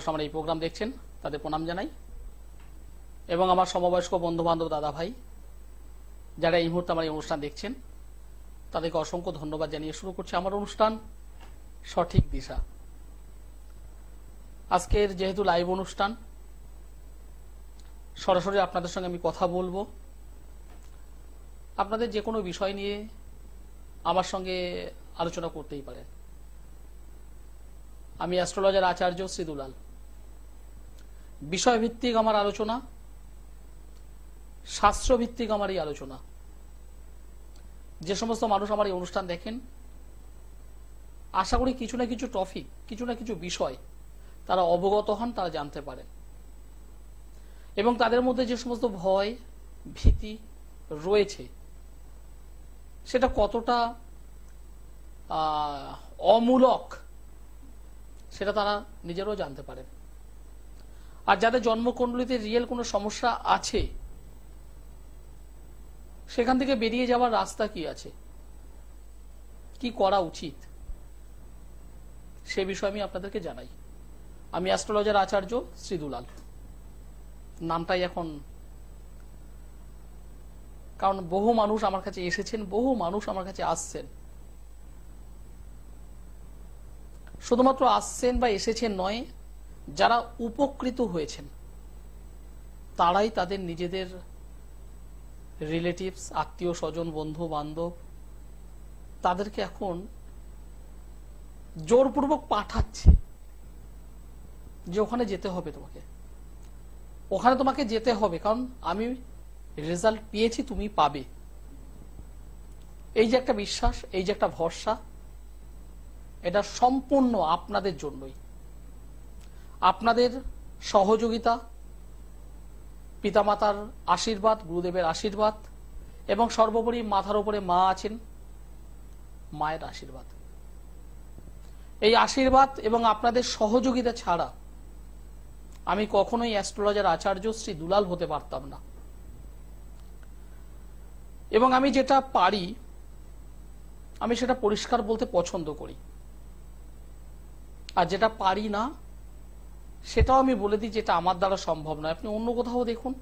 আমার এই প্রোগ্রাম দেখছেন তাদের প্রণাম জানাই এবং আমার সমবয়স্ক বন্ধু বান্ধব দাদা ভাই যারা এই মুহূর্তে আমার এই অনুষ্ঠান দেখছেন তাদেরকে অসংখ্য ধন্যবাদ জানিয়ে শুরু করছি আমার অনুষ্ঠান সঠিক দিশা। আজকের যেহেতু লাইভ অনুষ্ঠান সরাসরি আপনাদের সঙ্গে আমি কথা বলবো, আপনাদের যে কোনো বিষয় নিয়ে আমার সঙ্গে আলোচনা করতেই পারেন। আমি অ্যাস্ট্রোলজার আচার্য শ্রী দুলাল। বিষয়ভিত্তিক আমার আলোচনা, শাস্ত্রভিত্তিক আমার এই আলোচনা। যে সমস্ত মানুষ আমার এই অনুষ্ঠান দেখেন আশা করি কিছু না কিছু টপিক, কিছু না কিছু বিষয় তারা অবগত হন, তারা জানতে পারেন এবং তাদের মধ্যে যে সমস্ত ভয় ভীতি রয়েছে সেটা কতটা অমূলক সেটা তারা নিজেরাও জানতে পারেন। আর যাদের জন্মকুণ্ডলিতে রিয়েল কোনো সমস্যা আছে সেখান থেকে বেরিয়ে যাওয়ার রাস্তা কি আছে, কি করা উচিত, সে বিষয়ে আমি আপনাদেরকে জানাই। আমি অ্যাস্ট্রোলজার আচার্য শ্রী দুলাল। নামটাই এখন, কারণ বহু মানুষ আমার কাছে এসেছেন, বহু মানুষ আমার কাছে আসছেন, শুধুমাত্র আসছেন বা এসেছেন নয়, যারা উপকৃত হয়েছেন তারাই তাদের নিজেদের রিলেটিভস, আত্মীয় স্বজন, বন্ধু বান্ধব তাদেরকে এখন জোরপূর্বক পাঠাচ্ছে যে ওখানে যেতে হবে, তোমাকে ওখানে তোমাকে যেতে হবে, কারণ আমি রেজাল্ট পেয়েছি, তুমি পাবে। এই যে একটা বিশ্বাস, এই যে একটা ভরসা, এটা সম্পূর্ণ আপনাদের জন্যই। আপনাদের সহযোগিতা, পিতামাতার আশীর্বাদ, গুরুদেবের আশীর্বাদ এবং সর্বোপরি মাথার উপরে মা আছেন, মায়ের আশীর্বাদ। এই আশীর্বাদ এবং আপনাদের সহযোগিতা ছাড়া আমি কখনোই অ্যাস্ট্রোলজার আচার্য শ্রী দুলাল হতে পারতাম না। এবং আমি যেটা পারি আমি সেটা পরিষ্কার বলতে পছন্দ করি, আর যেটা পারি না সেটাও আমি বলে দিই যেটা আমার দ্বারা সম্ভব নয়। আপনি অন্য কোথাও দেখুন,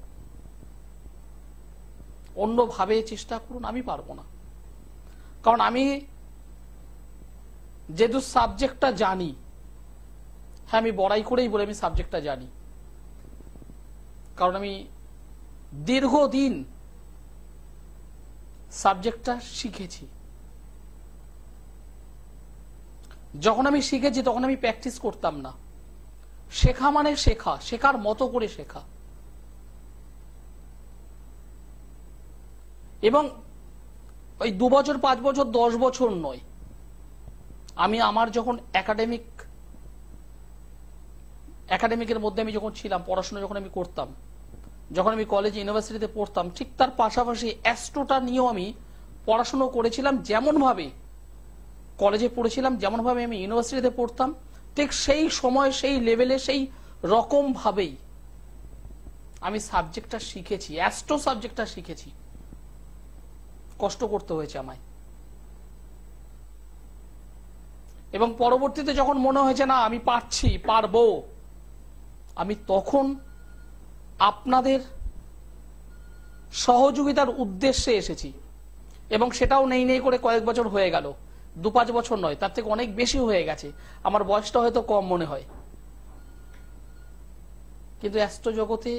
অন্যভাবে চেষ্টা করুন, আমি পারবো না। কারণ আমি যেহেতু সাবজেক্টটা জানি, হ্যাঁ আমি বড়াই করেই বলে আমি সাবজেক্টটা জানি, কারণ আমি দীর্ঘদিন সাবজেক্টটা শিখেছি। যখন আমি শিখেছি তখন আমি প্র্যাকটিস করতাম না। শেখা মানে শেখা, শেখার মতো করে শেখা। এবং ওই 2 বছর 5 বছর 10 বছর নয়, আমি আমার যখন একাডেমিকের মধ্যে আমি যখন ছিলাম, পড়াশোনা যখন আমি করতাম, যখন আমি কলেজ ইউনিভার্সিটিতে পড়তাম, ঠিক তার পাশাপাশি অ্যাস্ট্রোটা নিয়েও আমি পড়াশোনা করেছিলাম। যেমন ভাবে কলেজে পড়েছিলাম, যেমন ভাবে আমি ইউনিভার্সিটিতে পড়তাম, ঠিক সেই সময় সেই লেভেলে সেই রকম ভাবেই আমি সাবজেক্টটা শিখেছি, অ্যাস্ট্রো সাবজেক্টটা শিখেছি। কষ্ট করতে হয়েছে আমায়। এবং পরবর্তীতে যখন মনে হয়েছে না আমি পারছি, পারবো, আমি তখন আপনাদের সহযোগিতার উদ্দেশ্যে এসেছি। এবং সেটাও নেই নেই করে কয়েক বছর হয়ে গেল, 2-5 বছর নয়, তার থেকে অনেক বেশি হয়ে গেছে। আমার বয়সটা হয়তো কম মনে হয়, কিন্তু অ্যাস্ট্রো জগতে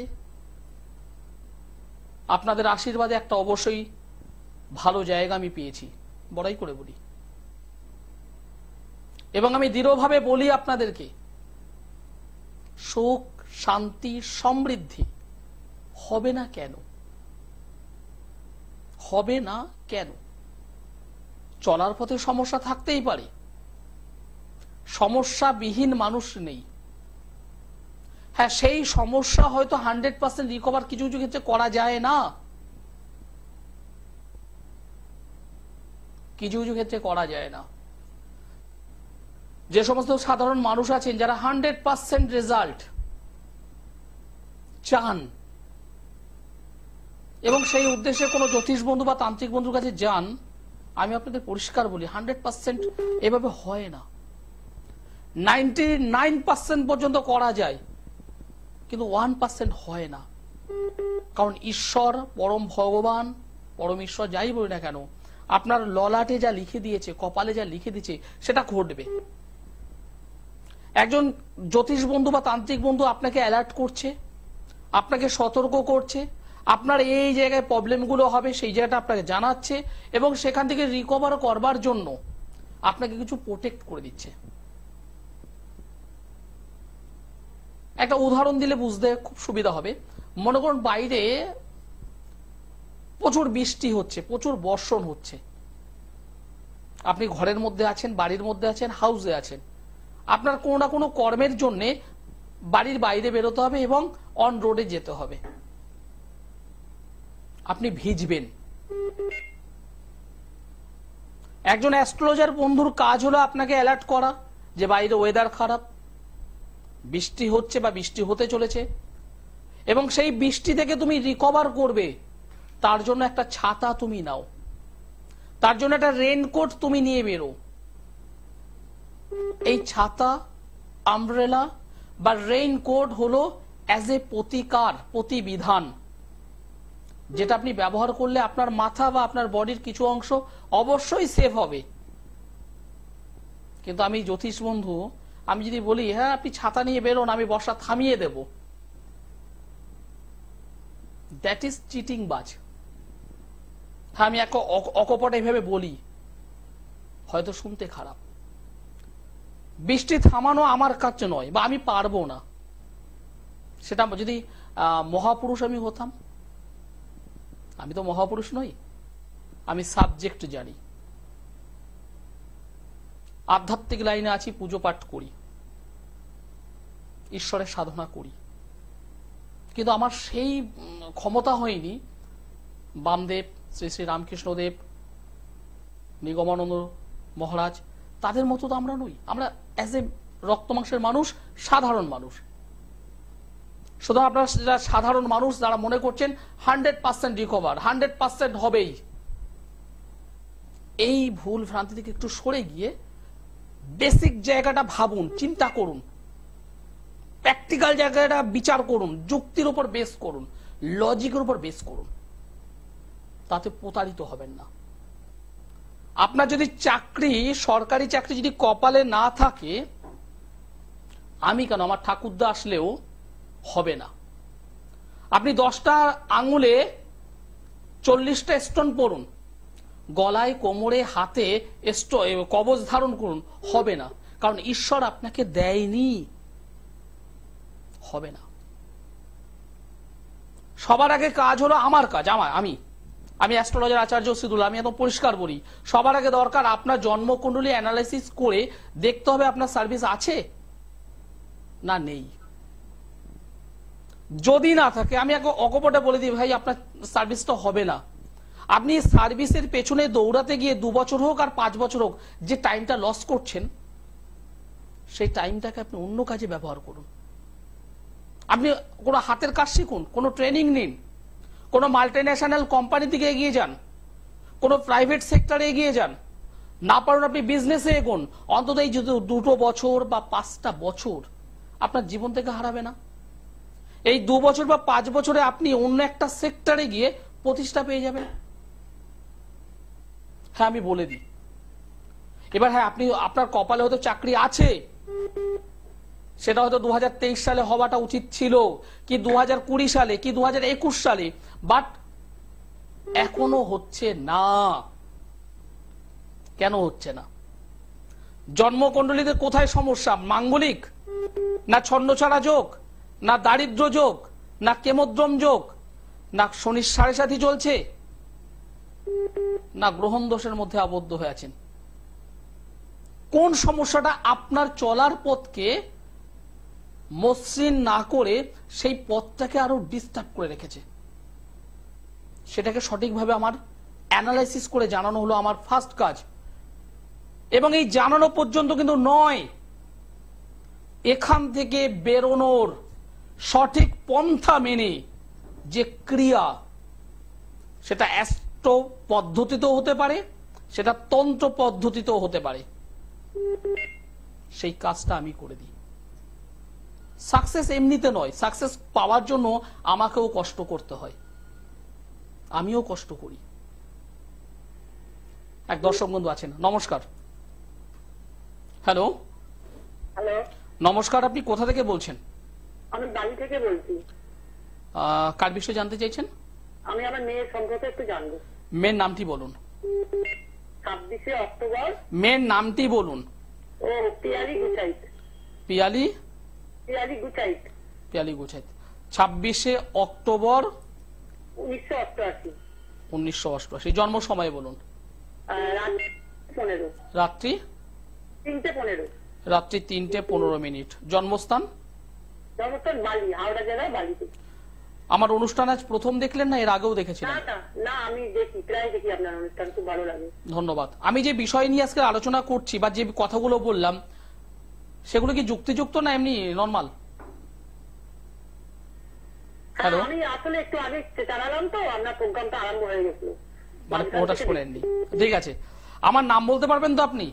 আপনাদের আশীর্বাদে একটা অবশ্যই ভালো জায়গা আমি পেয়েছি, বড়াই করে বলি। এবং আমি দৃঢ়ভাবে বলি আপনাদেরকে, সুখ, শান্তি, সমৃদ্ধি হবে না কেন? হবে না কেন? চলার পথে সমস্যা থাকতেই পারে, সমস্যাবিহীন মানুষ নেই। হ্যাঁ, সেই সমস্যা হয়তো 100% রিকভার কিছু কিছু ক্ষেত্রে করা যায় না, কিছু কিছু ক্ষেত্রে করা যায় না। যে সমস্ত সাধারণ মানুষ আছেন যারা 100% রেজাল্ট চান এবং সেই উদ্দেশ্যে কোনো জ্যোতিষ বন্ধু বা তান্ত্রিক বন্ধুর কাছে যান, আমি আপনাদের পরিষ্কার বলি 100% এভাবে হয় না। 99% পর্যন্ত করা যায়, কিন্তু 1% হয় না। কারণ ঈশ্বর, পরম ভগবান, পরম ঈশ্বর যাই বলি না কেন, আপনার ললাটে যা লিখে দিয়েছে, কপালে যা লিখে দিয়েছে সেটা ঘটবে। একজন জ্যোতিষ বন্ধু বা তান্ত্রিক বন্ধু আপনাকে অ্যালার্ট করছে, আপনাকে সতর্ক করছে, আপনার এই জায়গায় প্রবলেমগুলো হবে সেই জায়গাটা আপনাকে জানাচ্ছে, এবং সেখান থেকে রিকভার করবার জন্য আপনাকে কিছু প্রোটেক্ট করে দিচ্ছে। একটা উদাহরণ দিলে বুঝতে খুব সুবিধা হবে। মনে করুন বাইরে প্রচুর বৃষ্টি হচ্ছে, প্রচুর বর্ষণ হচ্ছে, আপনি ঘরের মধ্যে আছেন, বাড়ির মধ্যে আছেন, হাউসে আছেন, আপনার কোনো না কোনো কর্মের জন্য বাড়ির বাইরে বেরোতে হবে এবং অন রোডে যেতে হবে। আপনি ভিজবেন। একজন অ্যাস্ট্রোলজার বন্ধুর কাজ হলো আপনাকে অ্যালার্ট করা যে বাইরে ওয়েদার খারাপ, বৃষ্টি হচ্ছে বা বৃষ্টি হতে চলেছে, এবং সেই বৃষ্টি থেকে তুমি রিকভার করবে তার জন্য একটা ছাতা তুমি নাও, তার জন্য একটা রেইনকোট তুমি নিয়ে বেরো। এই ছাতা, আমব্রেলা বা রেইনকোট হলো অ্যাজ এ প্রতিকার, প্রতিবিধান, যেটা আপনি ব্যবহার করলে আপনার মাথা বা আপনার বডির কিছু অংশ অবশ্যই সেভ হবে। কিন্তু আমি জ্যোতিষ বন্ধু, আমি যদি বলি হ্যাঁ আপনি ছাতা নিয়ে বেরোন, আমি বর্ষা থামিয়ে দেব, দ্যাট ইজ চিটিং বাজ। হ্যাঁ আমি এক অকপট এইভাবে বলি, হয়তো শুনতে খারাপ। বৃষ্টি থামানো আমার কাছে নয়, বা আমি পারবো না। সেটা যদি মহাপুরুষ আমি হতাম, আমি তো মহাপুরুষ নই, আমি সাবজেক্ট জানি, আধ্যাত্মিক লাইনে আছি, পুজো পাঠ করি, ঈশ্বরের সাধনা করি, কিন্তু আমার সেই ক্ষমতা হয়নি বামদেব, শ্রী শ্রী রামকৃষ্ণদেব, নিগমানন্দ মহারাজ, তাদের মতো তো আমরা নই। আমরা অ্যাজ এ রক্ত মাংসের মানুষ, সাধারণ মানুষ। সুতরাং আপনারা যারা সাধারণ মানুষ, যারা মনে করছেন 100% রিকভার, 100% হবেই, এই ভুল ভ্রান্তি থেকে একটু সরে গিয়ে বেসিক জায়গাটা ভাবুন, চিন্তা করুন, প্র্যাকটিক্যাল জায়গাটা বিচার করুন, যুক্তির উপর বেস করুন, লজিকের উপর বেস করুন, তাতে প্রতারিত হবেন না। আপনার যদি চাকরি, সরকারি চাকরি যদি কপালে না থাকে, আমি কেন, আমার ঠাকুরদা আসলেও হবে না। আপনি 10টা আঙুলে 40টা স্টোন পড়ুন, গলায়, কোমরে, হাতে কবচ ধারণ করুন, হবে না। কারণ ঈশ্বর আপনাকে দেয়নি, হবে না। সবার আগে কাজ হলো আমার কাজ, আমি অ্যাস্ট্রোলজার আচার্য সিদুল, আমি এত পরিষ্কার বলি, সবার আগে দরকার আপনার জন্মকুণ্ডলী অ্যানালাইসিস করে দেখতে হবে আপনার সার্ভিস আছে না নেই। যদি না থাকে, আমি অকপটে বলে দিই ভাই আপনার সার্ভিসটা হবে না। আপনি সার্ভিসের পেছনে দৌড়াতে গিয়ে 2 বছর হোক আর 5 বছর হোক, যে টাইমটা লস করছেন, সেই টাইমটাকে আপনি অন্য কাজে ব্যবহার করুন। আপনি কোনো হাতের কাজ শিখুন, কোনো ট্রেনিং নিন, কোনো মাল্টিন্যাশনাল কোম্পানি থেকে এগিয়ে যান, কোনো প্রাইভেট সেক্টরে এগিয়ে যান, না পারুন আপনি বিজনেসে এগোন। অন্তত এই যদি 2 বছর বা 5টা বছর আপনার জীবন থেকে হারাবে না। এই 2 বছর বা 5 বছরে আপনি অন্য একটা সেক্টরে গিয়ে প্রতিষ্ঠা পেয়ে যাবেন। হ্যাঁ আমি বলে দিই, এবার হ্যাঁ আপনি, আপনার কপালে হয়তো চাকরি আছে, সেটা হয়তো 2023 সালে হওয়াটা উচিত ছিল, কি 2020 সালে, কি 2021 সালে, বাট এখনো হচ্ছে না। কেন হচ্ছে না? জন্মকুণ্ডলীতে কোথায় সমস্যা? মাঙ্গলিক, না ছন্নছাড়া যোগ, না দারিদ্র যোগ, না কেমোদ্রম যোগ, না শনির 7.5 চলছে, না গ্রহণ দোষের মধ্যে আবদ্ধ হয়ে আছেন? কোন সমস্যাটা আপনার চলার পথকে মসৃণ না করে সেই পথটাকে আরো ডিস্টার্ব করে রেখেছে? সেটাকে সঠিকভাবে আমার অ্যানালাইসিস করে জানানো হলো আমার ফার্স্ট কাজ। এবং এই জানানো পর্যন্ত কিন্তু নয়, এখান থেকে বেরোনোর সঠিক পন্থা মেনে যে ক্রিয়া, সেটা অ্যাস্ট্রো পদ্ধতিতেও হতে পারে, সেটা তন্ত্র পদ্ধতিতেও হতে পারে, সেই কাজটা আমি করে দিই। সাকসেস এমনিতে নয়, সাকসেস পাওয়ার জন্য আমাকেও কষ্ট করতে হয়, আমিও কষ্ট করি। এক দর্শক বন্ধু আছেন, নমস্কার। হ্যালো। হ্যালো, নমস্কার, আপনি কোথা থেকে বলছেন? আমি বাড়ি থেকে বলছি। কার বিষয়ে জানতে চাইছেন? আমি আমার মেয়ের সম্পর্কে একটু জানবো। মেয়ের নামটি বলুন। 26শে অক্টোবর। মেয়ের নামটি বলুন। ও পিয়ালি গুচাইত। পিয়ালি পিয়ালি গুচাইত। পিয়ালি গুচাইত। 26শে অক্টোবর 1988। 1988। জন্ম সময় বলুন। রাত 15। রাত্রি 3:15। রাত্রি 3:15। জন্মস্থান? জন্মস্থান বালি, হাওড়া জেলার বালিতে। আমার অনুষ্ঠান আজ প্রথম দেখলেন না এর আগেও দেখেছিলেন? না না না, আমি দেখি, প্রায় দেখি আপনার অনুষ্ঠান, খুব ভালো লাগে। ধন্যবাদ। আমি যে বিষয় নিয়ে আজকে আলোচনা করছি বা যে কথাগুলো বললাম সেগুলো কি যুক্তিযুক্ত না এমনি নরমাল? হ্যালো। আমি আসলে একটু আগে চালালাম তো, আপনার প্রোগ্রামটা আরম্ভ হয়ে গেছিল, মানে ওটা শোনেননি? ঠিক আছে, আমার নাম বলতে পারবেন তো আপনি?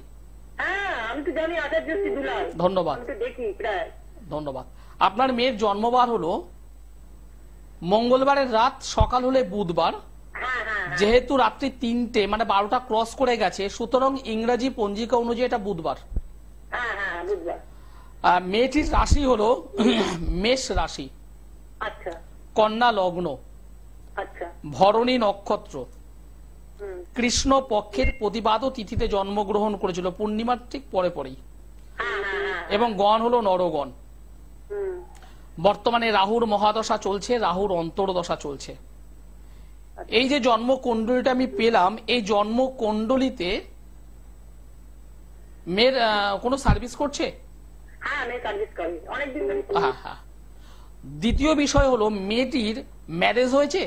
হ্যাঁ আমি তো জানি, আচার্য দুলাল। ধন্যবাদ। আমি তো দেখি প্রায়। ধন্যবাদ। আপনার মেয়ের জন্মবার হলো মঙ্গলবারের রাত, সকাল হলে বুধবার। হ্যাঁ হ্যাঁ যেহেতু রাত্রি 3টে মানে 12টা ক্রস করে গেছে, সুতরাং ইংরেজি পঞ্জিকা অনুযায়ী এটা বুধবার। হ্যাঁ হ্যাঁ, বুধবার। মেয়েটির রাশি হলো মেষ রাশি, আচ্ছা কন্যা লগ্ন, আচ্ছা। ভরণী নক্ষত্র, হুম। কৃষ্ণ পক্ষের প্রতিবাদ তিথিতে জন্মগ্রহণ করেছিল, পূর্ণিমার ঠিক পরে পরেই। হ্যাঁ হ্যাঁ হ্যাঁ। এবং গণ হলো নরগণ। হুম। বর্তমানে রাহুর মহাদশা চলছে, রাহুর অন্তর্দশা চলছে। এই যে জন্ম কুণ্ডলিটা আমি পেলাম, এই জন্ম কুণ্ডলিতে মেয়ের কোনো সার্ভিস করছে? হ্যাঁ, আমি সার্ভিস করি অনেকদিন ধরে। হ্যাঁ হ্যাঁ। দ্বিতীয় বিষয় হলো মেয়েটির ম্যারেজ হয়েছে?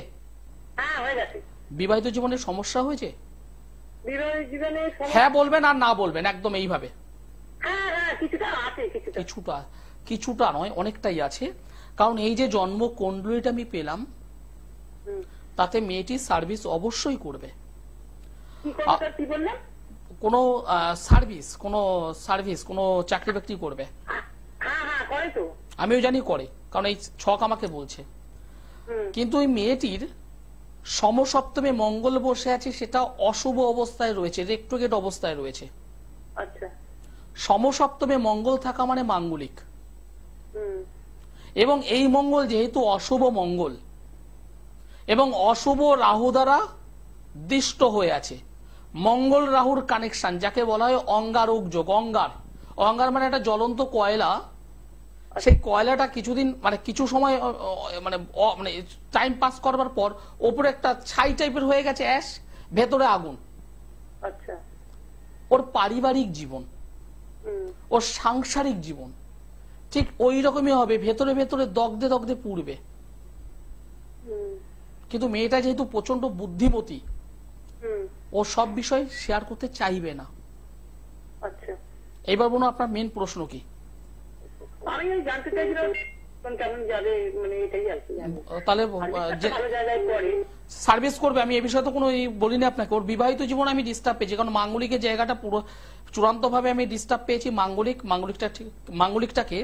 হ্যাঁ, হয়ে গেছে। বিবাহিত জীবনে সমস্যা হয়েছে? বিবাহিত জীবনে হ্যাঁ বলবেন আর না বলবেন, একদম এইভাবে। হ্যাঁ হ্যাঁ, কিছুটা আছে, কিছুটা। কিছুটা, কিছুটা নয়, অনেকটাই আছে। কারণ এই যে জন্ম কুণ্ডলিটা আমি পেলাম, হুম। তাতে মেয়েটি সার্ভিস অবশ্যই করবে। কি করবে স্যার, কি বললেন? কোনো সার্ভিস, কোনো চাকরি বাকরি করবে। হ্যাঁ হ্যাঁ, করে তো। আমিও জানি করে, কারণ এই ছক আমাকে বলছে। হুম। কিন্তু এই মেয়েটির সমসপ্তমে মঙ্গল বসে আছে, সেটা অশুভ অবস্থায় রয়েছে, রেট্রোগেট অবস্থায় রয়েছে। আচ্ছা। সমসপ্তমে মঙ্গল থাকা মানে মাঙ্গলিক, হুম। এবং এই মঙ্গল যেহেতু অশুভ মঙ্গল এবং অশুভ রাহু দ্বারা দিষ্ট হয়ে আছে, মঙ্গল রাহুর কানেকশন যাকে বলা হয় অঙ্গারক যোগ। অঙ্গার মানে একটা জ্বলন্ত কয়লা, সেই কয়লাটা কিছুদিন মানে কিছু সময় মানে টাইম পাস করবার পর ওপরে একটা ছাই টাইপের হয়ে গেছে অ্যাশ, ভেতরে আগুন। আচ্ছা। ওর পারিবারিক জীবন, হুম। ওর সাংসারিক জীবন ঠিক ওই রকমই হবে, ভেতরে ভেতরে দগ্ধে দগ্ধে পুড়বে। হুম। কিন্তু মেয়েটা যেহেতু প্রচন্ড বুদ্ধিমতী, হুম। ও সব বিষয় শেয়ার করতে চাইবে না। আচ্ছা। এবার বলুন আপনার মেন প্রশ্ন কি? আমি ওই জানতে চাইছিলাম কেমন যাবে, মানে এটাই আর কি। তাহলে ভালো জায়গায় পড়ে সার্ভিস করবে, আমি এই বিষয়ে তো কোনো বলিনি আপনাকে। ওর বিবাহিত জীবন আমি ডিস্টার্ব পেয়েছি, কারণ মাঙ্গলিকের জায়গাটা পুরো চূড়ান্ত ভাবে আমি ডিস্টার্ব পেয়েছি। মাঙ্গলিকটাকে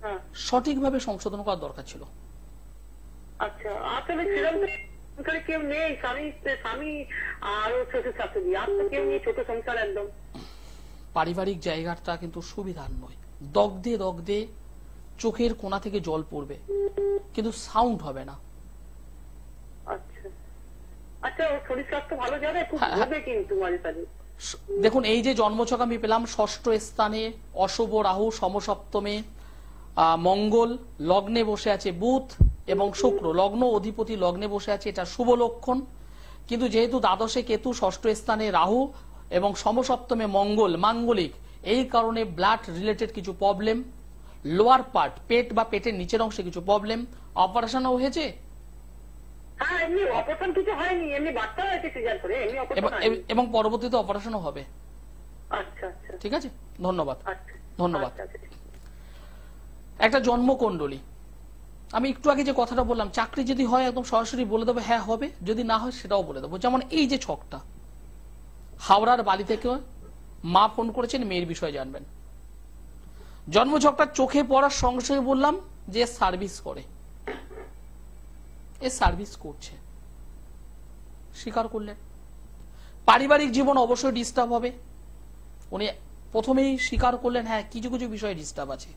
হ্যাঁ। সঠিকভাবে সংশোধন করার দরকার ছিল। আচ্ছা, আসলে সেরকম কেউ নেই, স্বামী আরো ছোট শাশুড়ি, আর তো কেউ নেই, ছোট সংসার একদম। পারিবারিক জায়গাটা কিন্তু সুবিধার নয়, দগ্ধে দগ্ধে চোখের কোণা থেকে জল পড়বে, কিন্তু সাউন্ড হবে না। আচ্ছা আচ্ছা, ওর শরীর স্বাস্থ্য ভালো যাবে, খুব হবে কিন্তু মাঝে সাঝে। দেখুন এই যে জন্মছক আমি পেলাম, ষষ্ঠ স্থানে অশুভ রাহু, সমসপ্তমে মঙ্গল, লগ্নে বসে আছে বুধ এবং শুক্র, লগ্ন অধিপতি লগ্নে বসে আছে, এটা শুভ লক্ষণ। কিন্তু যেহেতু দ্বাদশে কেতু, ষষ্ঠ স্থানে রাহু এবং সমসপ্তমে মঙ্গল, মাঙ্গলিক, এই কারণে ব্লাড রিলেটেড কিছু প্রবলেম, লোয়ার পার্ট পেট বা পেটের নিচের অংশে কিছু প্রবলেম, অপারেশনও হয়েছে। হ্যাঁ, এমনি অপারেশন কিছু হয়নি, এমনি বাচ্চা হয়েছে সিজার করে, এমনি অপারেশন হয়নি। এবং পরবর্তীতে অপারেশনও হবে। আচ্ছা আচ্ছা, ঠিক আছে, ধন্যবাদ। আচ্ছা ধন্যবাদ। আচ্ছা, আচ্ছা। একটা জন্মকুণ্ডলী, আমি একটু আগে যে কথাটা বললাম, চাকরি যদি হয় একদম সরাসরি বলে দেবো হ্যাঁ হবে, যদি না হয় সেটাও বলে দেবো। যেমন এই যে ছকটা, হাওড়ার বাড়ি থেকে মা ফোন করেছেন, মেয়ের বিষয়ে জানবেন। জন্মছকটা চোখে পড়ার সঙ্গে সঙ্গে বললাম যে সার্ভিস করে, এ সার্ভিস করছে, স্বীকার করলেন। পারিবারিক জীবন অবশ্যই ডিস্টার্ব হবে, উনি প্রথমেই স্বীকার করলেন হ্যাঁ কিছু কিছু বিষয়ে ডিস্টার্ব আছে।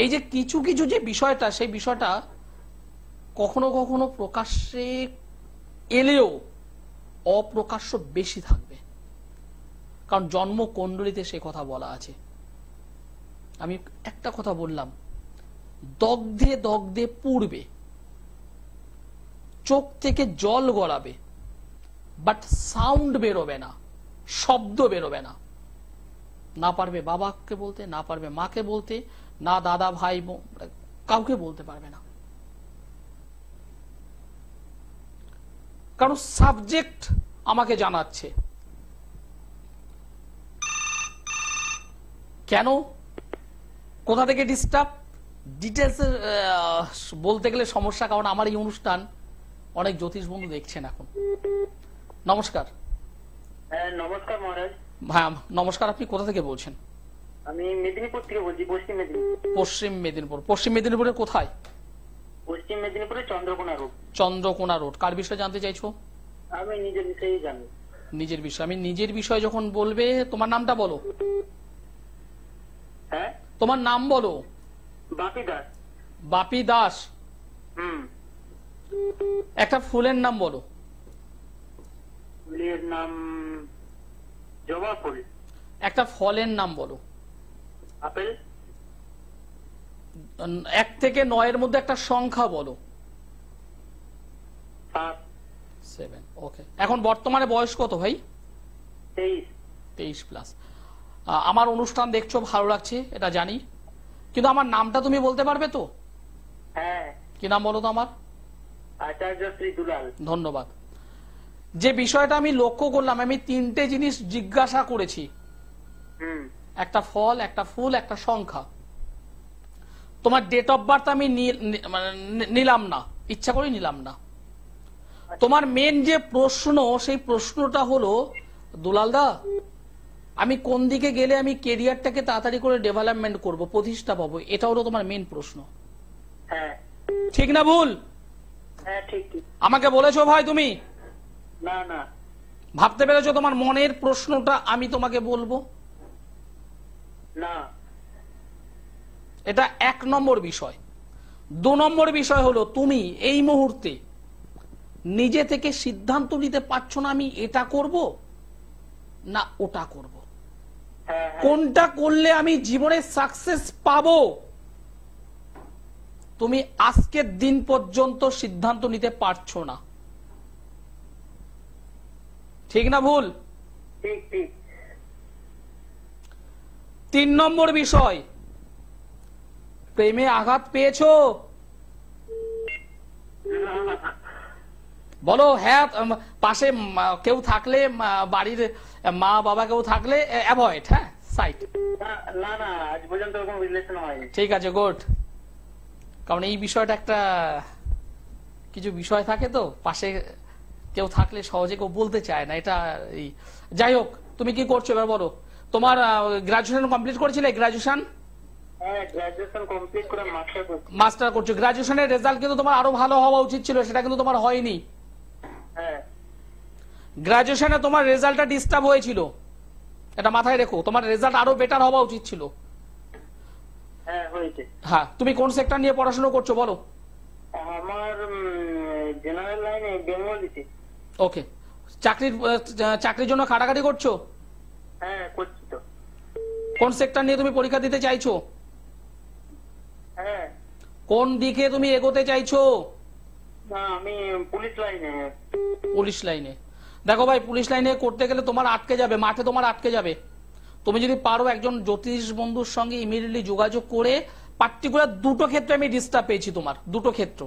এই যে কিছু কিছু যে বিষয়টা, সেই বিষয়টা কখনো কখনো প্রকাশ্যে এলেও অপ্রকাশ্য বেশি থাকবে, কারণ জন্মকুণ্ডলিতে সে কথা বলা আছে। আমি একটা কথা বললাম, দগ্ধে দগ্ধে পুড়বে, চোখ থেকে জল গড়াবে, বাট সাউন্ড বেরোবে না, শব্দ বেরোবে না। না পারবে বাবাকে বলতে, না পারবে মাকে বলতে, না দাদা ভাই কাউকে বলতে পারবে না, কারণ সাবজেক্ট আমাকে জানাচ্ছে। কেন, কোথা থেকে ডিস্টার্ব, ডিটেলস বলতে গেলে সমস্যা, কারণ আমার এই অনুষ্ঠান অনেক জ্যোতিষ বন্ধু দেখছেন এখন। নমস্কার। নমস্কার মহারাজ। হ্যাঁ নমস্কার, আপনি কোথা থেকে বলছেন? আমি মেদিনীপুর থেকে বলছি, পশ্চিম মেদিনীপুর। পশ্চিম মেদিনীপুর। পশ্চিম মেদিনীপুরের কোথায়? পশ্চিম মেদিনীপুরে চন্দ্রকোনা রোড। চন্দ্রকোনা রোড। কার বিষয়ে জানতে চাইছো? আমি নিজের বিষয়ে জানি। নিজের বিষয়। আমি নিজের বিষয় যখন বলবে, তোমার নামটা বলো। হ্যাঁ, তোমার নাম বলো। বাপি দাস। বাপি দাস। একটা ফুলের নাম বলো। ফুলের নাম জবা ফুল। একটা ফলের নাম বলো। আপেল। 1 থেকে 9 মধ্যে একটা সংখ্যা বলো। 7। ওকে। এখন বর্তমানে বয়স কত ভাই? 23 প্লাস। আমার অনুষ্ঠান দেখছো, ভালো লাগছে এটা জানি, কিন্তু আমার নামটা তুমি বলতে পারবে তো? হ্যাঁ। কি নাম বলো তো আমার? আচার্য শ্রী দুলাল। ধন্যবাদ। যে বিষয়টা আমি লক্ষ্য করলাম, আমি 3টে জিনিস জিজ্ঞাসা করেছি, একটা ফল, একটা ফুল, একটা সংখ্যা। তোমার ডেট অফ বার্থ আমি নিলাম না, ইচ্ছা করে নিলাম না। তোমার মেন যে প্রশ্ন, সেই প্রশ্নটা হলো দুলালদা আমি কোন দিকে গেলে আমি কেরিয়ারটাকে তাড়াতাড়ি করে ডেভেলপমেন্ট করব, প্রতিষ্ঠা পাবো, এটা হলো তোমার মেন প্রশ্ন। হ্যাঁ। ঠিক না ভুল? হ্যাঁ ঠিক ঠিক। আমাকে বলেছো ভাই তুমি? না না। ভাবতে পেরেছো তোমার মনের প্রশ্নটা আমি তোমাকে বলবো? না। এটা 1 নম্বর বিষয়। 2 নম্বর বিষয় হলো তুমি এই মুহূর্তে নিজে থেকে সিদ্ধান্ত নিতে পারছো না আমি এটা করব না ওটা করব, কোনটা করলে আমি জীবনে সাকসেস পাবো। তুমি আজকের দিন পর্যন্ত সিদ্ধান্ত নিতে পারছো না। ঠিক না ভুল? ঠিক ঠিক। 3 নম্বর বিষয়, প্রেমে আঘাত পেয়েছো? বলো হ্যাঁ। পাশে কেউ থাকলে, বাড়ির মা বাবা কেউ থাকলে অ্যাভয়েড, হ্যাঁ সাইড। না না, আজ পর্যন্ত কোনো রিলেশন হয়নি। ঠিক আছে, গুড। কারণ এই বিষয়টা একটা, কিছু বিষয় থাকে তো, পাশে কেউ থাকলে সহজে কেউ বলতে চায় না, এটা যাই হোক। তুমি কি করছো এবার বলো? তোমার গ্রাজুয়েশন কমপ্লিট করেছিলে? গ্রাজুয়েশন? হ্যাঁ, গ্রাজুয়েশন কমপ্লিট করে মাস্টার করছো। গ্রাজুয়েশনের রেজাল্ট কিন্তু তোমার আরো ভালো হওয়া উচিত ছিল, সেটা কিন্তু তোমার হয়নি। হ্যাঁ। গ্রাজুয়েশনে তোমার রেজাল্টটা ডিস্টার্ব হয়েছিল, এটা মাথায় রেখো। তোমার রেজাল্ট আরো বেটার হওয়া উচিত ছিল। হ্যাঁ হয়েছে। হ্যাঁ, তুমি কোন সেক্টর নিয়ে পড়াশোনা করছো বলো? আমার জেনারেল লাইনে, বেঙ্গলিতে। ওকে। চাকরির জন্য খাটাখাটি করছো? হ্যাঁ করছি তো। কোন সেক্টর নিয়ে তুমি পরীক্ষা দিতে চাইছো? হ্যাঁ। কোন দিকে তুমি এগোতে চাইছো? না, আমি পুলিশ লাইনে। পুলিশ লাইনে। দেখো ভাই, পুলিশ লাইনে করতে গেলে তোমার আটকে যাবে, মাঠে তোমার আটকে যাবে। তুমি যদি পারো একজন জ্যোতিষ বন্ধুর সঙ্গে ইমিডিয়েটলি যোগাযোগ করে, পার্টিকুলার 2টো ক্ষেত্রে আমি ডিস্টার্ব পেয়েছি তোমার, 2টো ক্ষেত্র।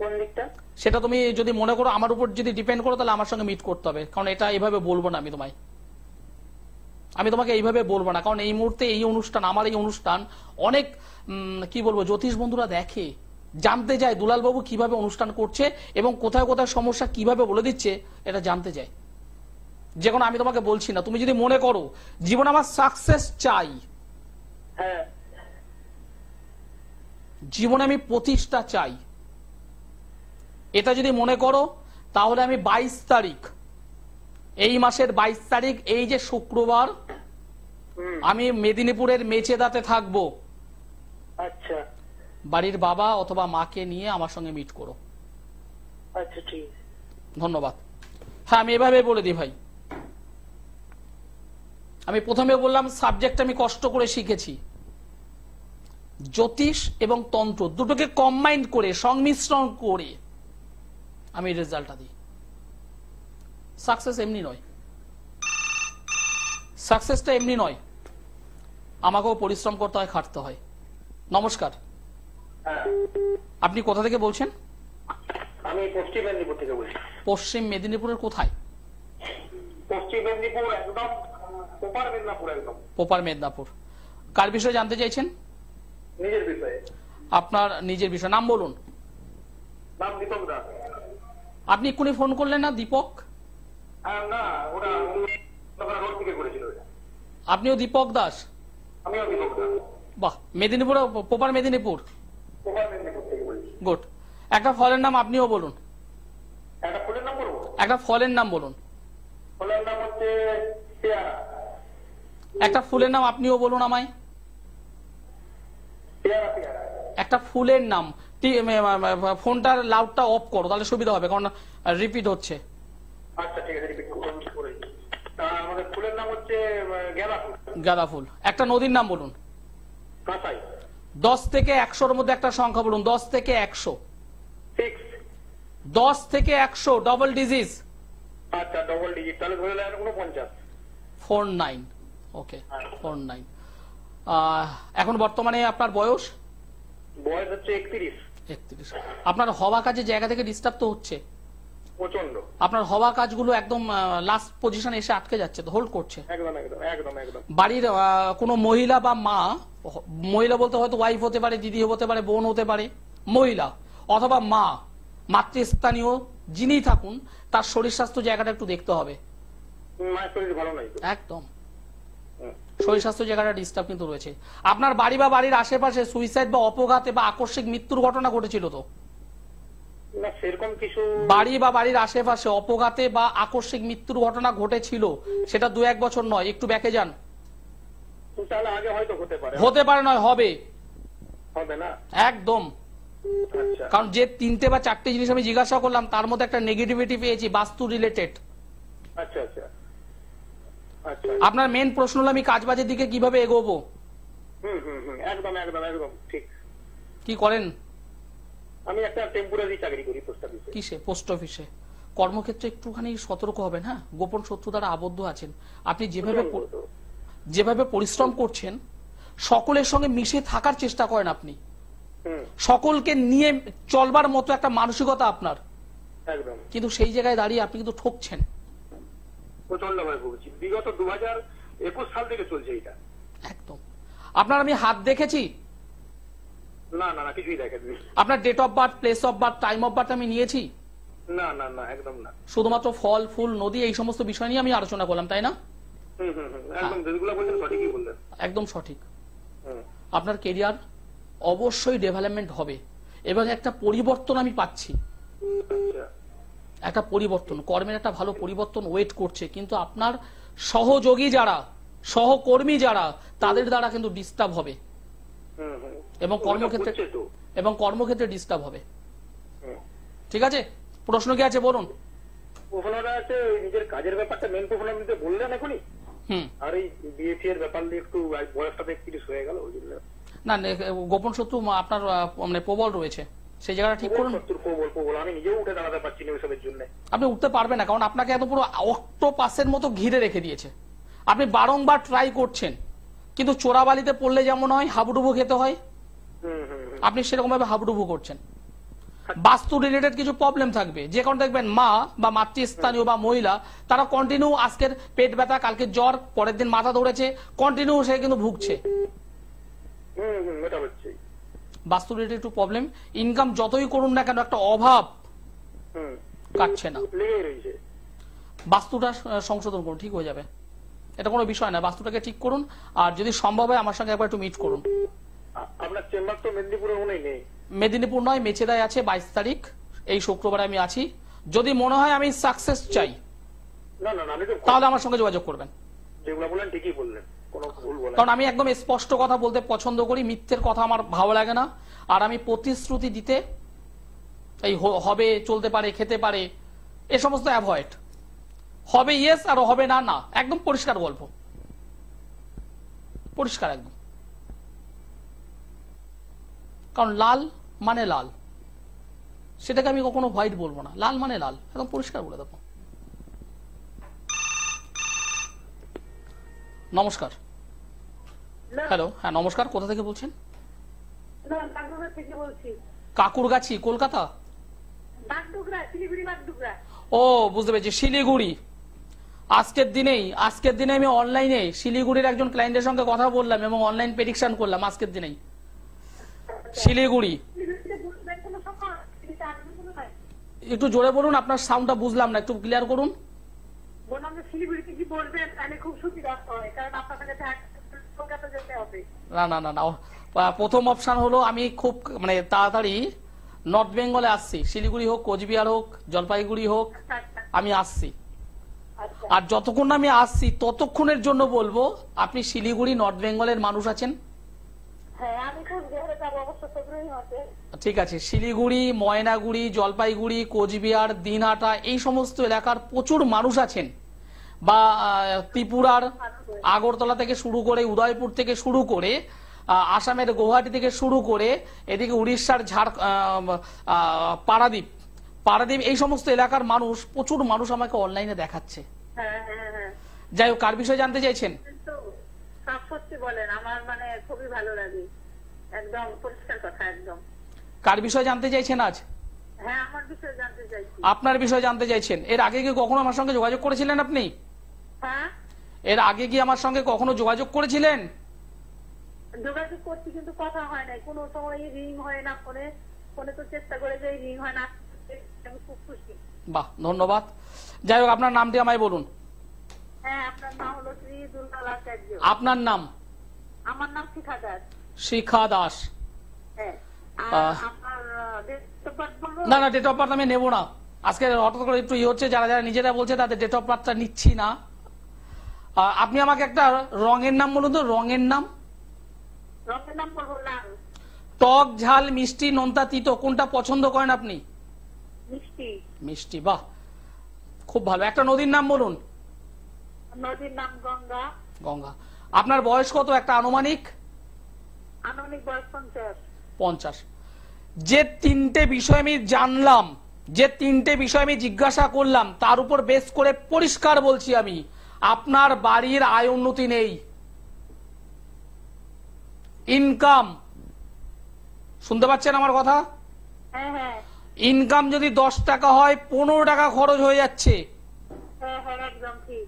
কোন দিকটা? সেটা তুমি যদি মনে করো আমার উপর যদি ডিপেন্ড করো, তাহলে আমার সঙ্গে মিট করতে হবে, কারণ এটা এইভাবে বলবো না আমি তোমাকে এইভাবে বলবো না, কারণ এই মুহূর্তে এই অনুষ্ঠান, আমার এই অনুষ্ঠান অনেক কি বলবো, জ্যোতিষ বন্ধুরা দেখে, জানতে চায় দুলাল বাবু কিভাবে অনুষ্ঠান করছে এবং কোথায় কোথায় সমস্যা কিভাবে বলে দিচ্ছে, এটা জানতে চায়। যে কোনো আমি তোমাকে বলছি না, তুমি যদি মনে করো জীবনে আমার সাকসেস চাই, হ্যাঁ। জীবনে আমি প্রতিষ্ঠা চাই, এটা যদি মনে করো তাহলে আমি 22 তারিখ, এই মাসের 22 তারিখ, এই যে শুক্রবার, আমি মেদিনীপুরের মেচেদাতে থাকবো। আচ্ছা বাড়ির বাবা অথবা মাকে নিয়ে আমার সঙ্গে মিট করো। আচ্ছা ঠিক আছে। ধন্যবাদ। হ্যাঁ, আমি এভাবে বলে দিই ভাই, আমি প্রথমে বললাম সাবজেক্ট আমি কষ্ট করে শিখেছি, জ্যোতিষ এবং তন্ত্র দুটোকে কম্বাইন্ড করে, সংমিশ্রণ করে আমি রেজাল্টটা দিই। সাকসেস এমনি নয়, সাকসেসটা এমনি নয়, আমাকেও পরিশ্রম করতে হয়, খাটতে হয়। নমস্কার, হ্যাঁ, আপনি কোথা থেকে বলছেন? আমি পশ্চিম মেদিনীপুর থেকে বলছি। পশ্চিম মেদিনীপুরের কোথায়? পশ্চিম মেদিনীপুর একদম পোপার মেদিনীপুর, একদম পোপার মেদিনীপুর। কার বিষয়ে জানতে চাইছেন? নিজের বিষয়ে। আপনার নিজের বিষয়, নাম বলুন। নাম দীপক দাস। আপনি এক্ষুনি ফোন করলেন না দীপক? না, ওটা রোড থেকে করেছিল। আপনিও দীপক দাস? আমিও দীপক দাস। বাহ, মেদিনীপুর, পোপার মেদিনীপুর। পোপার মেদিনীপুর থেকে বলছি। গুড। একটা ফলের নাম আপনিও বলুন। একটা ফুলের নাম বলবো? একটা ফলের নাম বলুন। ফুলের নাম হচ্ছে পেয়ারা। একটা ফুলের নাম আপনিও বলুন আমায়। পেয়ারা পেয়ারা। একটা ফুলের নাম। ফোনটার লাউডটা অফ করো, তাহলে সুবিধা হবে, কারণ রিপিট হচ্ছে। আচ্ছা ঠিক আছে, রিপিট করে। আমাদের ফুলের নাম হচ্ছে গাঁদা ফুল। গাঁদা ফুল। একটা নদীর নাম বলুন। কাঁসাই। 10 থেকে 100-র মধ্যে একটা সংখ্যা বলুন। 10 থেকে 100। 6। 10 থেকে 100 ডবল ডিজিট। আচ্ছা, ডবল ডিজিট, তাহলে ধরে নেন 49। 49। ওকে, 49। এখন বর্তমানে আপনার বয়স? বয়স হচ্ছে 31। 31। আপনার হওয়া কাজের জায়গা থেকে ডিস্টার্ব তো হচ্ছে প্রচন্ড। আপনার হওয়া কাজগুলো একদম লাস্ট পজিশনে এসে আটকে যাচ্ছে, তো হোল্ড করছে। একদম একদম একদম একদম। বাড়ির কোনো মহিলা বা মা, মহিলা বলতে হয়তো ওয়াইফ হতে পারে, দিদি হতে পারে, বোন হতে পারে, মহিলা অথবা মা, মাতৃস্থানীয় যিনি থাকুন, তার শরীর স্বাস্থ্য জায়গাটা একটু দেখতে হবে। মায়ের শরীর ভালো নাই তো। একদম শরীর স্বাস্থ্য জায়গাটা ডিস্টার্ব কিন্তু রয়েছে। আপনার বাড়ি বা বাড়ির আশেপাশে সুইসাইড বা অপঘাতে বা আকস্মিক মৃত্যুর ঘটনা ঘটেছিল তো? না, সেরকম কিছু। বাড়ি বা বাড়ির আশেপাশে অপঘাতে বা আকস্মিক মৃত্যুর ঘটনা ঘটেছিল, সেটা 2-1 বছর নয়, একটু ব্যাকে যান। তাহলে আগে হয়তো হতে পারে। হতে পারে নয়, হবে। হবে না? একদম। আচ্ছা। কারণ যে 3টে বা 4টে জিনিস আমি জিজ্ঞাসা করলাম, তার মধ্যে একটা নেগেটিভিটি পেয়েছি, বাস্তু রিলেটেড। আচ্ছা আচ্ছা আচ্ছা। আপনার মেন প্রশ্ন হলো আমি কাজবাজের দিকে কিভাবে এগোবো? একদম একদম একদম ঠিক। কি করেন? আমি একটা টেম্পোরারি চাকরি করি পোস্ট অফিসে। কিসে? পোস্ট অফিসে। কর্মক্ষেত্রে একটুখানি সতর্ক হবেন। হ্যাঁ, গোপন শত্রু দ্বারা আবদ্ধ আছেন। আপনি যেভাবে পরিশ্রম করছেন, সকলের সঙ্গে মিশে থাকার চেষ্টা করেন, আপনি সকলকে নিয়ে চলবার মতো একটা মানসিকতা আপনার, একদম। কিন্তু সেই জায়গায় দাঁড়িয়ে আপনি কিন্তু ঠকছেন। প্রচন্ড ভাবে ভুগছি, বিগত 2021 সাল থেকে চলছে এটা। একদম। আপনার আমি হাত দেখেছি? না না না, কিছুই দেখেনি। আপনার date of birth, place of birth, time of birth আমি নিয়েছি? না না না, একদম না। শুধুমাত্র ফল, ফুল, নদী, এই সমস্ত বিষয় নিয়ে আমি আলোচনা করলাম, তাই না? একদম, যেগুলো বলছেন সঠিকই বললেন। একদম সঠিক। আপনার কেরিয়ার অবশ্যই ডেভেলপমেন্ট হবে এবং একটা পরিবর্তন আমি পাচ্ছি। একটা পরিবর্তন, কর্মের একটা ভালো পরিবর্তন ওয়েট করছে, কিন্তু আপনার সহযোগী যারা, সহকর্মী যারা, তাদের দ্বারা কিন্তু ডিস্টার্ব হবে এবং কর্মক্ষেত্রে ডিস্টার্ব হবে। ঠিক আছে, প্রশ্ন কি আছে বলুন। প্রশ্নটা আছে নিজের কাজের ব্যাপারটা, মেন প্রশ্ন আপনি বললেন এখনই। আর এই বিএসসি এর ব্যাপার নিয়ে একটু বয়সটাতে একটু হয়ে গেল, ওই জন্য। না, গোপন শত্রু আপনার মানে প্রবল রয়েছে, সেই জায়গাটা ঠিক করুন। আমি নিজেও উঠে দাঁড়াতে পারছি না ওইসবের জন্য। আপনি উঠতে পারবেন না, কারণ আপনাকে এত পুরো অক্টোপাসের মতো ঘিরে রেখে দিয়েছে। আপনি বারংবার ট্রাই করছেন, কিন্তু চোরাবালিতে পড়লে যেমন হয় হাবুডুবু খেতে হয়, আপনি সেরকম ভাবে হাবুডুবু করছেন। বাস্তু রিলেটেড কিছু প্রবলেম থাকবে, যে কারণে দেখবেন মা বা মাতৃস্থানীয় বা মহিলা, তারা কন্টিনিউ আজকের পেট ব্যথা, কালকে জ্বর, পরের দিন মাথা ধরেছে, কন্টিনিউ সে কিন্তু ভুগছে। বাস্তু রিলেটেড একটু প্রবলেম। ইনকাম যতই করুন না কেন, একটা অভাব কাটছে না। বাস্তুটা সংশোধন করুন, ঠিক হয়ে যাবে। এটা কোনো বিষয় না, বাস্তুটাকে ঠিক করুন। আর যদি সম্ভব হয় আমার সঙ্গে একবার একটু মিট করুন। আপনার চেম্বার তো মেদিনীপুরে মনেই নেই। মেদিনীপুর নয়, মেচেদায় আছে, 22 তারিখ এই শুক্রবারে আমি আছি। যদি মনে হয় আমি সাকসেস চাই, না না আমি তো তাহলে আমার সঙ্গে যোগাযোগ করবেন। যেগুলো বলেন ঠিকই বললেন, কোনো ভুল বলেন। কারণ আমি একদম স্পষ্ট কথা বলতে পছন্দ করি, মিথ্যের কথা আমার ভালো লাগে না। আর আমি প্রতিশ্রুতি দিতে, এই হবে, চলতে পারে, খেতে পারে, এ সমস্ত অ্যাভয়েড। হবে ইয়েস আর হবে না না, একদম পরিষ্কার গল্প, পরিষ্কার একদম। কারণ লাল মানে লাল, সেটাকে আমি কখনো হোয়াইট বলবো না, লাল মানে লাল, একদম পরিষ্কার বলে দেবো। নমস্কার। হ্যালো, হ্যাঁ নমস্কার, কোথা থেকে বলছেন? কাকুরগাছি, কলকাতা। ও বুঝতে পেরেছি, শিলিগুড়ি। আজকের দিনে আমি অনলাইনে শিলিগুড়ির একজন ক্লায়েন্টের সঙ্গে কথা বললাম এবং অনলাইন প্রেডিকশন করলাম আজকের দিনেই। শিলিগুড়ি, একটু জোরে বলুন, আপনার সাউন্ডটা বুঝলাম না, একটু ক্লিয়ার করুন। না না না না, প্রথম অপশন হলো আমি খুব মানে তাড়াতাড়ি নর্থ বেঙ্গলে আসছি, শিলিগুড়ি হোক, কোচবিহার হোক, জলপাইগুড়ি হোক, আমি আসছি। আর যতক্ষণ আমি আসছি ততক্ষণের জন্য বলবো, আপনি শিলিগুড়ি নর্থ বেঙ্গলের মানুষ আছেন? ঠিক আছে, শিলিগুড়ি, ময়নাগুড়ি, জলপাইগুড়ি, কোচবিহার, দিনহাটা, এই সমস্ত এলাকার প্রচুর মানুষ আছেন। বা ত্রিপুরার আগরতলা থেকে শুরু করে, উদয়পুর থেকে শুরু করে, আসামের গুয়াহাটি থেকে শুরু করে, এদিকে উড়িষ্যার পারাদ্বীপ, এই সমস্ত এলাকার মানুষ, প্রচুর মানুষ আমাকে অনলাইনে দেখাচ্ছে। যাই হোক, কার বিষয়ে জানতে চাইছেন? বলেন, আমার মানে খুবই ভালো লাগে, একদম পরিষ্কার কথা, একদম। কার বিষয়ে জানতে চাইছেন আজ? হ্যাঁ, আমার বিষয়ে জানতে চাইছি। আপনার বিষয়ে জানতে চাইছেন। এর আগে কি কখনো আমার সঙ্গে যোগাযোগ করেছিলেন আপনি? হ্যাঁ, এর আগে কি আমার সঙ্গে কখনো যোগাযোগ করেছিলেন? যোগাযোগ করছি, কিন্তু কথা হয় না, কোনো সময় রিং হয় না ফোনে। ফোনে তো চেষ্টা করে যে রিং হয় না। আমি খুব খুশি। বাহ, ধন্যবাদ। যাই হোক, আপনার নামটি আমায় বলুন। হ্যাঁ, আপনার নাম হলো শ্রী দুর্গাল আচার্য। আপনার নাম? আমার নাম শিখা দাস। শিখা দাস। হ্যাঁ, আপনার ডেট অফ বার্থ বলবো? না না, ডেট অফ বার্থ আমি নেব না আজকে, হঠাৎ করে একটু হচ্ছে, যারা যারা নিজেরা বলছে তাদের ডেট অফ বার্থটা নিচ্ছি না। আপনি আমাকে একটা রঙের নাম বলুন তো, রঙের নাম। রঙের নাম বলবো লাল। টক, ঝাল, মিষ্টি, নোনতা, তিতো, কোনটা পছন্দ করেন আপনি? মিষ্টি। মিষ্টি, বাহ, খুব ভালো। একটা নদীর নাম বলুন। নদীর নাম গঙ্গা। গঙ্গা। আপনার বয়স কত একটা আনুমানিক? আনুমানিক বয়স 50। 50। যে তিনটে বিষয় আমি জানলাম, যে তিনটে বিষয় আমি জিজ্ঞাসা করলাম, তার উপর বেস করে পরিষ্কার বলছি আমি, আপনার বাড়ির আয় উন্নতি নেই। ইনকাম, শুনতে পাচ্ছেন আমার কথা? হ্যাঁ হ্যাঁ। ইনকাম যদি 10 টাকা হয়, 15 টাকা খরচ হয়ে যাচ্ছে। হ্যাঁ হ্যাঁ, একদম ঠিক।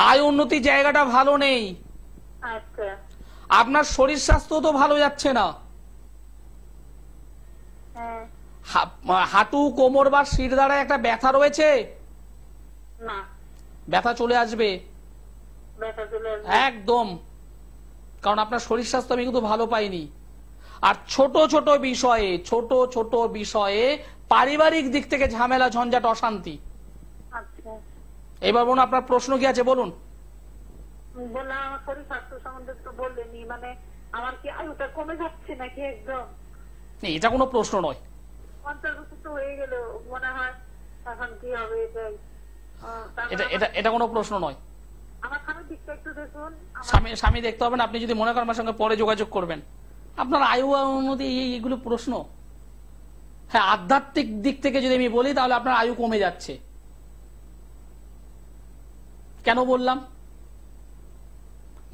আয় উন্নতি জায়গাটা ভালো নেই। আচ্ছা। আপনার শরীর স্বাস্থ্য তো ভালো যাচ্ছে না। হ্যাঁ। হাঁটু, কোমর বা শির দ্বারায় একটা ব্যথা রয়েছে? না। ব্যথা চলে আসবে ব্যথা চলে আসবে একদম, কারণ আপনার শরীর স্বাস্থ্য আমি কিন্তু ভালো পাইনি। আর ছোট ছোট বিষয়ে পারিবারিক দিক থেকে ঝামেলা, ঝঞ্ঝাট, অশান্তি। আচ্ছা। এবার বলুন, আপনার প্রশ্ন কি আছে বলুন। বললাম, আমার শরীর স্বাস্থ্য সম্বন্ধে তো বললেনি, মানে আমার কি আয়ুটা কমে যাচ্ছে নাকি? একদম এটা কোনো প্রশ্ন নয়। 50 বছর তো হয়ে গেল, মনে হয় এখন কি হবে এটাই। এটা কোনো প্রশ্ন নয়। আমার স্বামীর দিকটা একটু দেখুন। স্বামী দেখতে হবে না, আপনি যদি মনে করেন আমার সঙ্গে পরে যোগাযোগ করবেন। আপনার আয়ু উন্নতি এইগুলো প্রশ্ন। হ্যাঁ, আধ্যাত্মিক দিক থেকে যদি আমি বলি, তাহলে আপনার আয়ু কমে যাচ্ছে। কেন বললাম?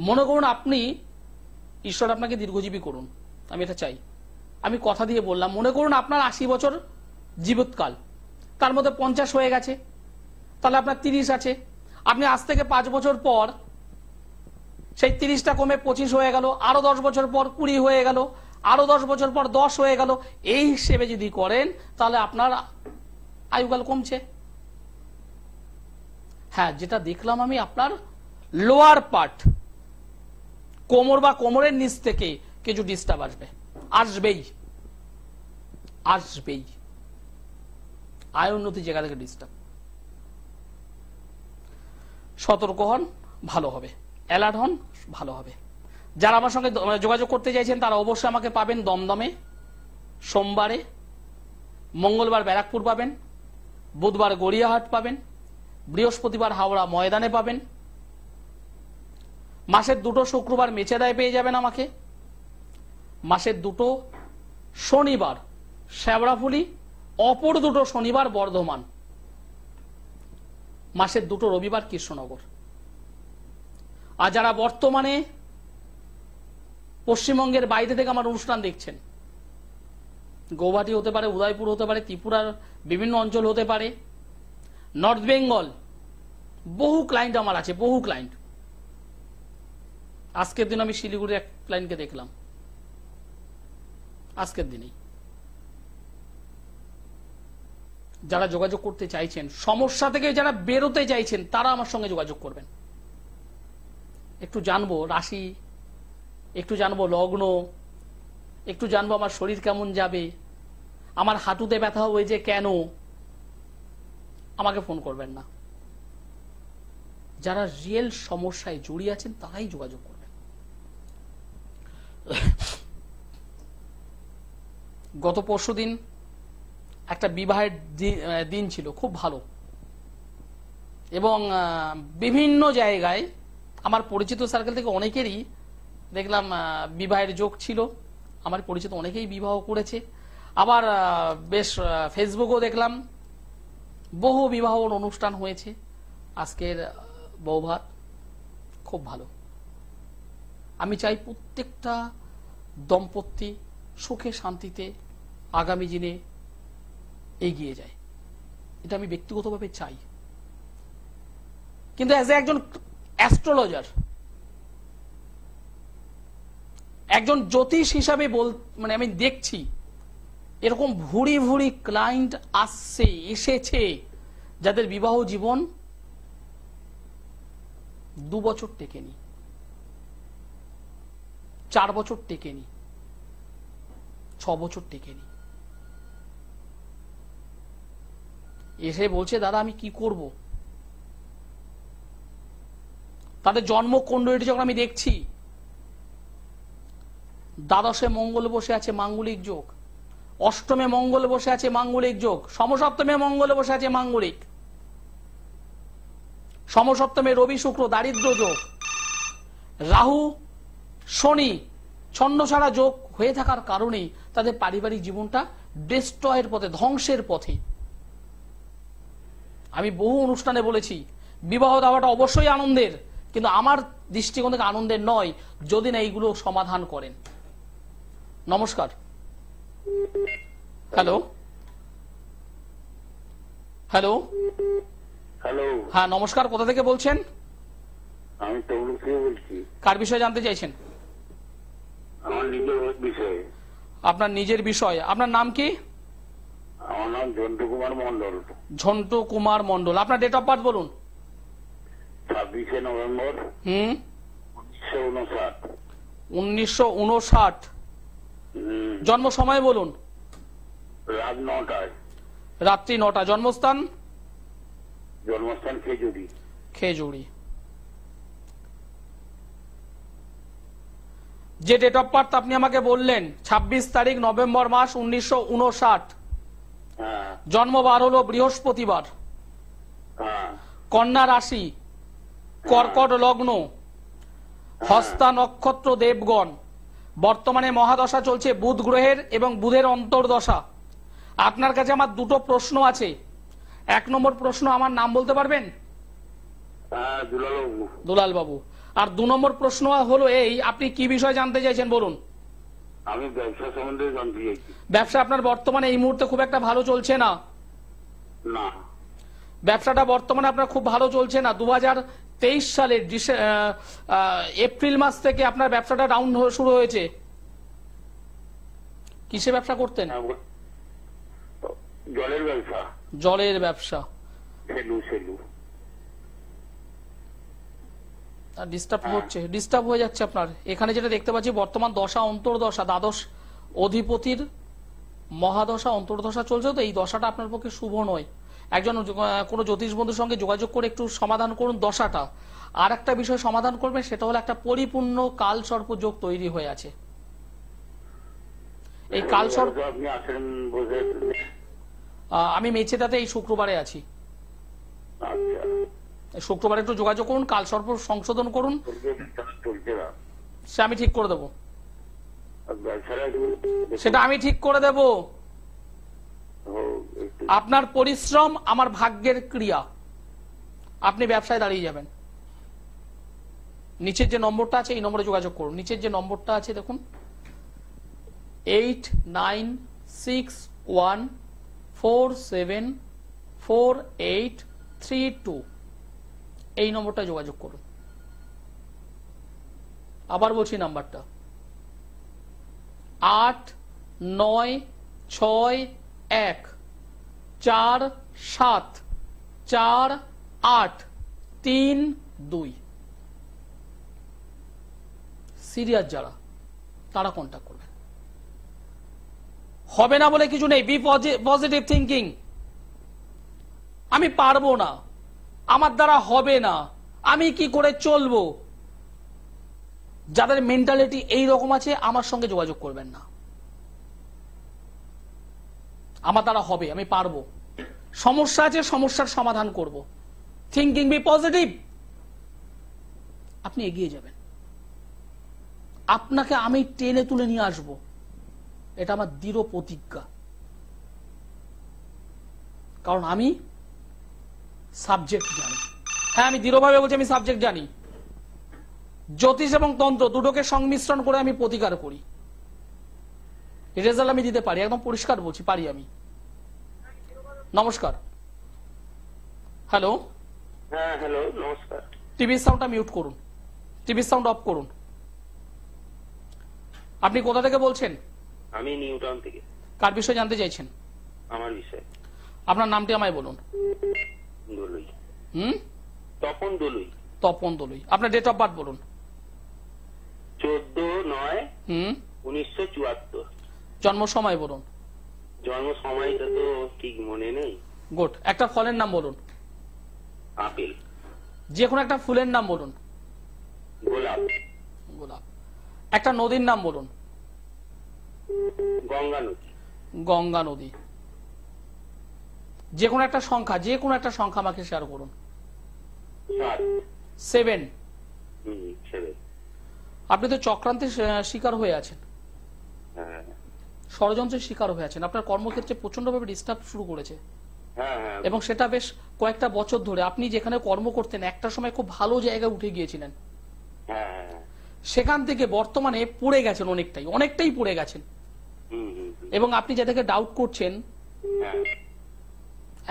মনে করুন আপনি, ঈশ্বর আপনাকে দীর্ঘজীবী করুন, আমি এটা চাই, আমি কথা দিয়ে বললাম, মনে করুন আপনার 80 বছর জীবৎকাল, তার মধ্যে 50 হয়ে গেছে, তাহলে আপনার 30 আছে। আপনি আজ থেকে 5 বছর পর সেই 30টা কমে 25 হয়ে গেল, আরো 10 বছর পর 20 হয়ে গেল, আরো 10 বছর পর 10 হয়ে গেল। এই হিসেবে যদি করেন, তাহলে আপনার আয়ুকাল কমছে। হ্যাঁ, যেটা দেখলাম আমি, আপনার লোয়ার পার্ট, কোমর বা কোমরের নিচ থেকে কিছু ডিস্টার্ব আসবে, আসবেই আসবেই। আয় উন্নতি জায়গা থেকে ডিস্টার্ব। সতর্ক হন, ভালো হবে। অ্যালার্ট হন, ভালো হবে। যারা আমার সঙ্গে যোগাযোগ করতে চাইছেন তারা অবশ্যই আমাকে পাবেন দমদমে সোমবারে, মঙ্গলবার ব্যারাকপুর পাবেন, বুধবার গড়িয়াহাট পাবেন, বৃহস্পতিবার হাওড়া ময়দানে পাবেন, মাসের 2 শুক্রবার মেচেদায় পেয়ে যাবেন আমাকে, মাসের 2 শনিবার শ্যাওড়াফুলি, অপর 2 শনিবার বর্ধমান, মাসের 2 রবিবার কৃষ্ণনগর। আর যারা বর্তমানে পশ্চিমবঙ্গের বাইরে থেকে আমার অনুষ্ঠান দেখছেন, গৌহাটি হতে পারে, উদয়পুর হতে পারে, ত্রিপুরার বিভিন্ন অঞ্চল হতে পারে, নর্থ বেঙ্গল, বহু ক্লায়েন্ট আমার আছে, বহু ক্লায়েন্ট। আজকের দিন আমি শিলিগুড়ির এক ক্লায়েন্টকে দেখলাম, আজকের দিনেই। যারা যোগাযোগ করতে চাইছেন, সমস্যা থেকে যারা বেরোতে চাইছেন, তারা আমার সঙ্গে যোগাযোগ করবেন। একটু জানবো রাশি, একটু জানবো লগ্ন, একটু জানবো আমার শরীর কেমন যাবে, আমার হাঁটুতে ব্যথা হয়েছে কেন, আমাকে ফোন করবেন না। যারা রিয়েল সমস্যায় জড়িয়ে আছেন তারাই যোগাযোগ করবেন। গত পরশুদিন একটা বিবাহের দিন ছিল, খুব ভালো, এবং বিভিন্ন জায়গায় আমার পরিচিত সার্কেল থেকে অনেকেরই দেখলাম বিবাহের যোগ ছিল। আমার পরিচিত অনেকেই বিবাহ করেছে। আবার বেশ ফেসবুকেও দেখলাম বহু বিবাহ অনুষ্ঠান হয়েছে। আজকের বৌভাত খুব ভালো। আমি চাই প্রত্যেকটা দম্পতি সুখে শান্তিতে আগামী দিনে এগিয়ে যায়, এটা আমি ব্যক্তিগতভাবে চাই। কিন্তু অ্যাজ একজন অ্যাস্ট্রোলজার, একজন জ্যোতিষ হিসাবে মানে আমি দেখছি এরকম ভুরি ভুরি ক্লায়েন্ট এসেছে যাদের বিবাহ জীবন 2 বছর টেকেনি, 4 বছর টেকেনি, 6 বছর টেকেনি। এসে বলছে দাদা আমি কি করব। তাদের জন্ম কুণ্ডলী যখন আমি দেখছি, দ্বাদশে মঙ্গল বসে আছে মাঙ্গলিক যোগ, অষ্টমে মঙ্গল বসে আছে মাঙ্গলিক যোগ, সমসপ্তমে মঙ্গল বসে আছে মাঙ্গলিক, সমসপ্তমে রবি শুক্র দারিদ্র যোগ, রাহু শনি ছন্নছাড়া যোগ হয়ে থাকার কারণেই তাদের পারিবারিক জীবনটা ডিস্ট্রয়ের পথে, ধ্বংসের পথে। আমি বহু অনুষ্ঠানে বলেছি বিবাহ দেওয়াটা অবশ্যই আনন্দের, কিন্তু আমার দৃষ্টিকোণ থেকে আনন্দের নয় যদি না এইগুলো সমাধান করেন। নমস্কার। হ্যালো হ্যালো হ্যালো, হ্যাঁ নমস্কার, কোথা থেকে বলছেন? আমি তমলুক থেকে বলছি। কার বিষয়ে জানতে চাইছেন? আমার নিজের বিষয়ে। আপনার নিজের বিষয়। আপনার নাম কি? আমার নাম ঝন্টু কুমার মন্ডল। ঝন্টু কুমার মন্ডল। আপনার ডেট অফ বার্থ বলুন। 26শে নভেম্বর 1959। 1959। জন্ম সময় বলুন। রাত 9টায়। রাত্রি 9টা। জন্মস্থান? জন্মস্থান খেজুরি। খেজুরি। যে ডেট অফ বার্থ আপনি আমাকে বললেন 26 তারিখ নভেম্বর মাস 1959, হ্যাঁ জন্মবার হলো বৃহস্পতিবার, হ্যাঁ কন্যা রাশি, কর্কট লগ্ন, হস্তা নক্ষত্র, দেবগণ। বর্তমানে মহাদশা চলছে বুধ গ্রহের এবং বুধের অন্তর্দশা। আপনার কাছে আমার 2টো প্রশ্ন আছে। 1 নম্বর প্রশ্ন, আমার নাম বলতে পারবেন? হ্যাঁ, দুলালবাবু। দুলাল বাবু। আর 2 নম্বর প্রশ্ন হলো এই, আপনি কি বিষয় জানতে চাইছেন বলুন। আমি ব্যবসা সম্বন্ধে জানতে চাইছি। ব্যবসা আপনার বর্তমানে এই মুহূর্তে খুব একটা ভালো চলছে না? না, ব্যবসাটা বর্তমানে আপনার খুব ভালো চলছে না। 2023 সালের এপ্রিল মাস থেকে আপনার ব্যবসাটা ডাউন শুরু হয়েছে। কিসে ব্যবসা করতেন? জলের ব্যবসা। জলের ব্যবসা। Shallow shallow. ডিস্টার্ব হয়ে যাচ্ছে আপনার। এখানে যেটা দেখতে পাচ্ছি বর্তমান দশা অন্তর্দশা, দ্বাদশ অধিপতির মহাদশা অন্তর্দশা চলছে, তো এই দশাটা আপনার পক্ষে শুভ নয়। একজন কোনো জ্যোতিষ বন্ধুর সঙ্গে যোগাযোগ করে একটু সমাধান করুন দশাটা। আর একটা বিষয় সমাধান করবেন, সেটা হলো একটা পরিপূর্ণ কাল সর্প যোগ তৈরি হয়ে আছে। এই কাল সর্প আপনি আসেন বসে। আমি মেচেদাতে এই শুক্রবারে আছি। আচ্ছা, শুক্রবারে একটু যোগাযোগ করুন, কাল সর্প সংশোধন করুন, চলছে না। সে আমি ঠিক করে দেবো। আর ব্যবসাটা সেটা আমি ঠিক করে দেব। আপনার পরিশ্রম আমার ভাগ্যের ক্রিয়া, আপনি ব্যবসায় দাঁড়িয়ে যাবেন। নিচের যে নম্বরটা আছে এই নম্বরে যোগাযোগ করুন। নিচের যে নম্বরটা আছে দেখুন, 8961474832, এই নম্বরটা যোগাযোগ করুন। আবার বলছি নাম্বারটা 8961474832। সিরিয়াস যারা তারা কন্ট্যাক্ট করবেন। হবে না বলে কিছু নেই, বি পজিটিভ থিঙ্কিং। আমি পারবো না, আমার দ্বারা হবে না, আমি কি করে চলবো, যাদের মেন্টালিটি এই রকম আছে আমার সঙ্গে যোগাযোগ করবেন না। আমার দ্বারা হবে, আমি পারবো, সমস্যা আছে, সমস্যার সমাধান করব। থিঙ্কিং বি পজিটিভ, আপনি এগিয়ে যাবেন। আপনাকে আমি টেনে তুলে নিয়ে আসব, এটা আমার দৃঢ় প্রতিজ্ঞা। কারণ আমি সাবজেক্ট জানি। হ্যাঁ, আমি দৃঢ়ভাবে বলছি, আমি সাবজেক্ট জানি। জ্যোতিষ এবং তন্ত্র দুটোকে সংমিশ্রণ করে আমি প্রতিকার করি, রেজাল্ট আমি দিতে পারি, একদম পরিষ্কার বলছি, পারি আমি। নমস্কার। হ্যালো। হ্যাঁ, হ্যালো, নমস্কার। টিভির সাউন্ডটা মিউট করুন, টিভির সাউন্ড অফ করুন। আপনি কোথা থেকে বলছেন? আমি নিউ টাউন থেকে। কার বিষয়ে জানতে চাইছেন? আমার বিষয়। আপনার নামটি আমায় বলুন। দলুই। তপন দলুই। তপন দলুই। আপনার ডেট অফ বার্থ বলুন। 14/9/1974। জন্ম সময় বলুন। জন্ম সময়টা তো ঠিক মনে নেই। গুড। একটা ফলের নাম বলুন। আপেল। যে কোনো একটা ফুলের নাম বলুন। গোলাপ। গোলাপ। একটা নদীর নাম বলুন। গঙ্গা নদী। গঙ্গা নদী। যে কোনো একটা সংখ্যা, যে কোনো একটা সংখ্যা আমাকে শেয়ার করুন। 7। 7। আপনি তো চক্রান্তের শিকার হয়ে আছেন, হ্যাঁ। ষড়যন্ত্রের শিকার হয়ে আছেন। আপনার কর্মক্ষেত্রে প্রচন্ডভাবে ডিস্টার্ব শুরু করেছে, হ্যাঁ, হ্যাঁ। এবং সেটা বেশ কয়েকটা বছর ধরে। আপনি যেখানে কর্ম করতেন একটা সময় খুব ভালো জায়গায় উঠে গিয়েছিলেন, হ্যাঁ, হ্যাঁ। সেখান থেকে বর্তমানে পড়ে গেছেন, অনেকটাই পড়ে গেছেন। এবং আপনি যাদেরকে ডাউট করছেন, হ্যাঁ।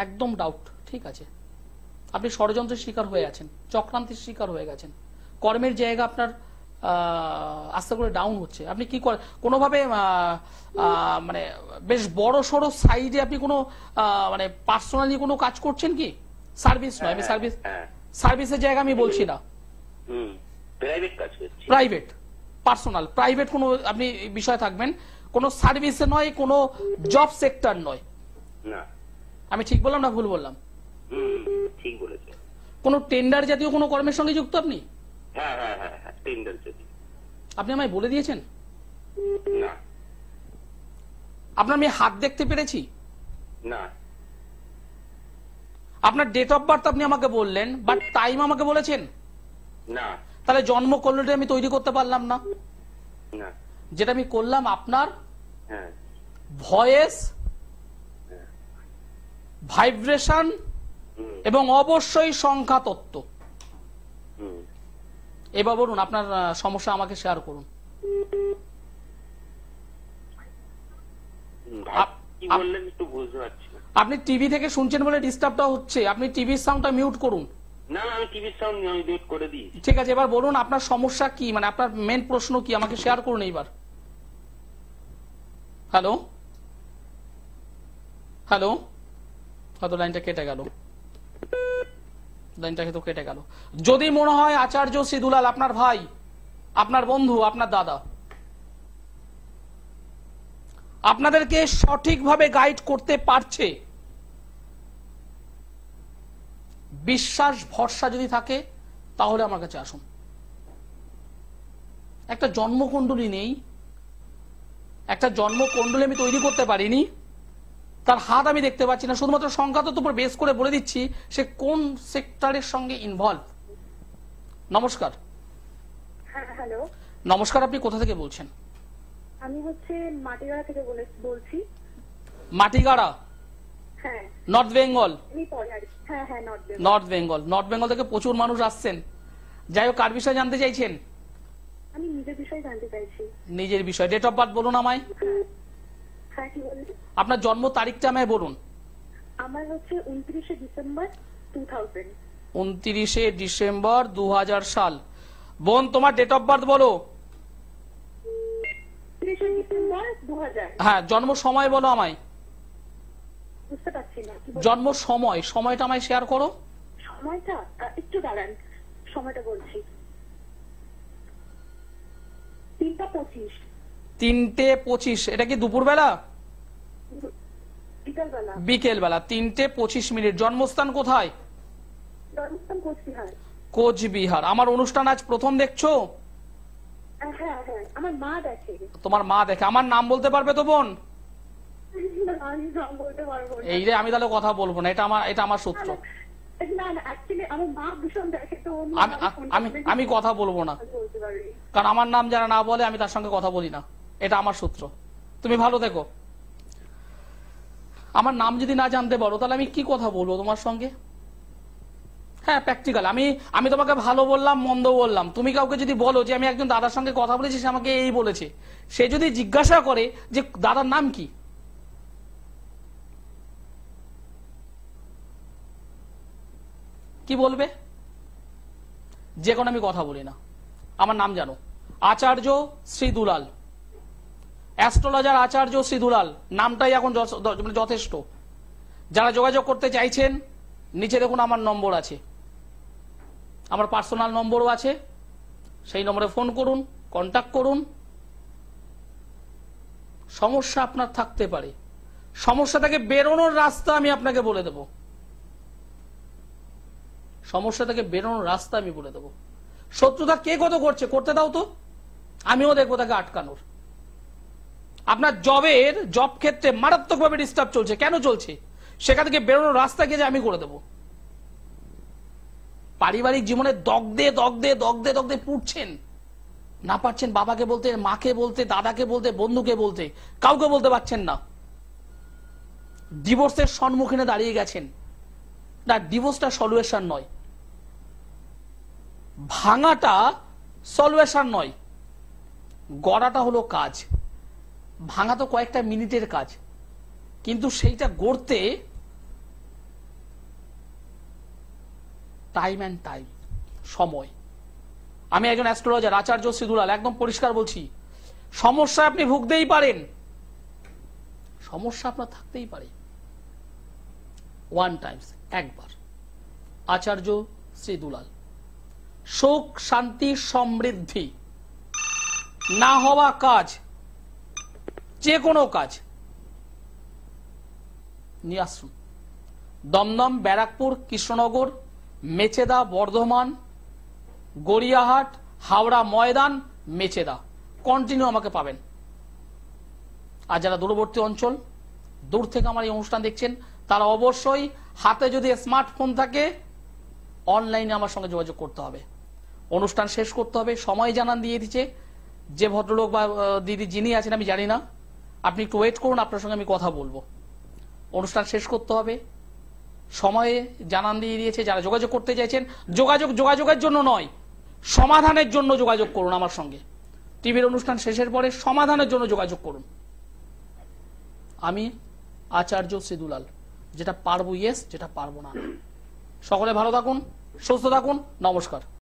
একদম ডাউট, ঠিক আছে, আপনি ষড়যন্ত্রের শিকার হয়ে আছেন, চক্রান্তের শিকার হয়ে গেছেন। কর্মের জায়গা আপনার আস্তে করে ডাউন হচ্ছে। আপনি কি করেন কোনোভাবে, মানে বেশ বড় সড়ো সাইডে আপনি কোনো মানে পার্সোনালি কোনো কাজ করছেন কি? সার্ভিস নয়, আমি সার্ভিসের জায়গা আমি বলছি না, প্রাইভেট কাজ করছি। প্রাইভেট, পার্সোনাল, প্রাইভেট কোনো আপনি বিষয় থাকবেন, কোনো সার্ভিসে নয়, কোনো জব সেক্টর নয়। না। আমি ঠিক বললাম না ভুল বললাম? ঠিক বলেছেন। কোনো টেন্ডার জাতীয় কোনো কর্মের সঙ্গে যুক্ত আপনি? হ্যাঁ, হ্যাঁ, হ্যাঁ, হ্যাঁ, টেন্ডার যদি। আপনি আমায় বলে দিয়েছেন? না। আপনার আমি হাত দেখতে পেরেছি? না। আপনার ডেট অফ বার্থ আপনি আমাকে বললেন, বাট টাইম আমাকে বলেছেন না। তাহলে জন্ম করলেটা আমি তৈরি করতে পারলাম না। না। যেটা আমি করলাম আপনার হ্যাঁ। ভয়েস, ভাইব্রেশন এবং অবশ্যই সংখ্যা তত্ত্ব। এবার বলুন আপনার সমস্যা আমাকে শেয়ার করুন। কি বললেন একটু বুঝতে পারছি না। আপনি টিভি থেকে শুনছেন বলে ডিস্টার্বটা হচ্ছে, আপনি টিভির সাউন্ডটা মিউট করুন। না, না, আমি টিভির সাউন্ড আমি মিউট করে দিই। ঠিক আছে, এবার বলুন আপনার সমস্যা কি, মানে আপনার মেন প্রশ্ন কি, আমাকে শেয়ার করুন এইবার। হ্যালো, হ্যালো, হয়তো লাইনটা কেটে গেল। লাইনটা কিন্তু কেটে গেল। যদি মনে হয় আচার্য শ্রী দুলাল আপনার ভাই, আপনার বন্ধু, আপনার দাদা, আপনাদেরকে সঠিকভাবে গাইড করতে পারছে, বিশ্বাস ভরসা যদি থাকে, তাহলে আমার কাছে আসুন। একটা জন্মকুণ্ডলী নেই, একটা জন্মকুণ্ডলী আমি তৈরি করতে পারিনি, তার হাত আমি দেখতে পাচ্ছি না, শুধুমাত্র সংখ্যাতত্ত্বের উপর বেস করে বলে দিচ্ছি সে কোন সেক্টরের সঙ্গে ইনভলভ। নমস্কার। হ্যাঁ হ্যালো, নমস্কার, আপনি কোথা থেকে বলছেন? আমি হচ্ছে মাটিগাড়া থেকে বলছি। মাটিগাড়া, হ্যাঁ নর্থ বেঙ্গল। আমি পরে আর হ্যাঁ হ্যাঁ north Bengal. North Bengal, north Bengal থেকে প্রচুর মানুষ আসছেন। যাই হোক, কার বিষয়ে জানতে চাইছেন? আমি নিজের বিষয়ে জানতে চাইছি। নিজের বিষয়। ডেট অফ বার্থ বলুন আমায়। হ্যাঁ কি বললি? আপনার জন্ম তারিখটা আমায় বলুন। আমার হচ্ছে 29শে ডিসেম্বর 2000। 29শে ডিসেম্বর 2000 সাল। বোন, তোমার ডেট অফ বার্থ বলো। 29শে ডিসেম্বর 2000। হ্যাঁ, জন্ম সময় বলো আমায়। বুঝতে পারছি না কি জন্ম সময়, সময়টা আমায় শেয়ার করো। সময়টা একটু দাঁড়ান, সময়টা বলছি। 3:25 3:25। এটা কি দুপুরবেলা? বিকালবেলা। বিকেল বেলা। 3:25। জন্মস্থান কোথায়? জন্মস্থান কোচবিহার। কোচবিহার। আমার অনুষ্ঠান আজ প্রথম দেখছো? হ্যাঁ হ্যাঁ, আমার মা দেখে। তোমার মা দেখে। আমার নাম বলতে পারবে তো বোন? আমি নাম বলতে পারবো না। এই রে, আমি তাহলে কথা বলবো না, এটা আমার সূত্র। না না, অ্যাকচুয়ালি আমার মা ভীষণ দেখে, তো আমি কথা বলবো না, বলতে পারবি। কারণ আমার নাম যারা না বলে আমি তার সঙ্গে কথা বলি না, এটা আমার সূত্র। তুমি ভালো থেকো। আমার নাম যদি না জানতে পারো তাহলে আমি কি কথা বলবো তোমার সঙ্গে? হ্যাঁ, প্র্যাকটিক্যাল। আমি তোমাকে ভালো বললাম, মন্দ বললাম। তুমি কাউকে যদি বলো যে আমি একজন দাদার সঙ্গে কথা বলেছি, সে আমাকে এই বলেছে, সে যদি জিজ্ঞাসা করে যে দাদার নাম কি, কি বলবে? যে কোনো আমি কথা বলি না। আমার নাম জানো, আচার্য শ্রী দুলাল, অ্যাস্ট্রোলজার আচার্য শ্রী দুলাল, নামটাই এখন যথেষ্ট। যারা যোগাযোগ করতে চাইছেন, নিচে দেখুন আমার নম্বর আছে, আমার পার্সোনাল নম্বরও আছে, সেই নম্বরে ফোন করুন, কন্ট্যাক্ট করুন। সমস্যা আপনার থাকতে পারে, সমস্যা থেকে বেরোনোর রাস্তা আমি আপনাকে বলে দেব। সমস্যা থেকে বেরোনোর রাস্তা আমি বলে দেব। শত্রুতা কে কত করছে, করতে দাও তো, আমিও দেখবো তাকে আটকানোর। আপনার জব ক্ষেত্রে মারাত্মকভাবে ডিস্টার্ব চলছে, কেন চলছে, সেখান থেকে বেরোনোর রাস্তা কে যে আমি করে দেব। পারিবারিক জীবনে দগ্ধে দগ্ধে দগ্ধে দগ্ধে পুড়ছেন, না পারছেন বাবাকে বলতে, মাকে বলতে, দাদাকে বলতে, বন্ধুকে বলতে, কাউকে বলতে পারছেন না। ডিভোর্সের সম্মুখীনে দাঁড়িয়ে গেছেন। না, ডিভোর্সটা সলিউশন নয়, ভাঙাটা সলিউশন নয়, গড়াটা হলো কাজ। ভাঙা তো কয়েকটা মিনিটের কাজ, কিন্তু সেইটা গড়তে টাইম অ্যান্ড টাইম, সময়। আমি একজন অ্যাস্ট্রোলজার আচার্য শ্রী দুলাল, একদম পরিষ্কার বলছি, সমস্যা আপনি ভুগতেই পারেন, সমস্যা আপনার থাকতেই পারে। ওয়ান টাইমস, একবার। আচার্য শ্রী দুলাল। সুখ শান্তি সমৃদ্ধি না হওয়া কাজ, যে কোনো কাজ নিয়ে আসুন। দমদম, ব্যারাকপুর, কৃষ্ণনগর, মেচেদা, বর্ধমান, গড়িয়াহাট, হাওড়া ময়দান, মেচেদা, কন্টিনিউ আমাকে পাবেন। আর যারা দূরবর্তী অঞ্চল, দূর থেকে আমার এই অনুষ্ঠান দেখছেন, তারা অবশ্যই হাতে যদি স্মার্টফোন থাকে, অনলাইনে আমার সঙ্গে যোগাযোগ করতে হবে। অনুষ্ঠান শেষ করতে হবে, সময় জানান দিয়ে দিচ্ছে যে ভদ্রলোক বা দিদি যিনি আছেন, আমি জানি না, আপনি একটু ওয়েট করুন, আপনার সঙ্গে আমি কথা বলবো। অনুষ্ঠান শেষ করতে হবে, সময়ে জানান দিয়ে দিয়েছে। যারা যোগাযোগ করতে চাইছেন, যোগাযোগের জন্য নয়, সমাধানের জন্য যোগাযোগ করুন আমার সঙ্গে। টিভির অনুষ্ঠান শেষের পরে সমাধানের জন্য যোগাযোগ করুন। আমি আচার্য শ্রী দুলাল, যেটা পারবো ইয়েস, যেটা পারবো না। সকলে ভালো থাকুন, সুস্থ থাকুন, নমস্কার।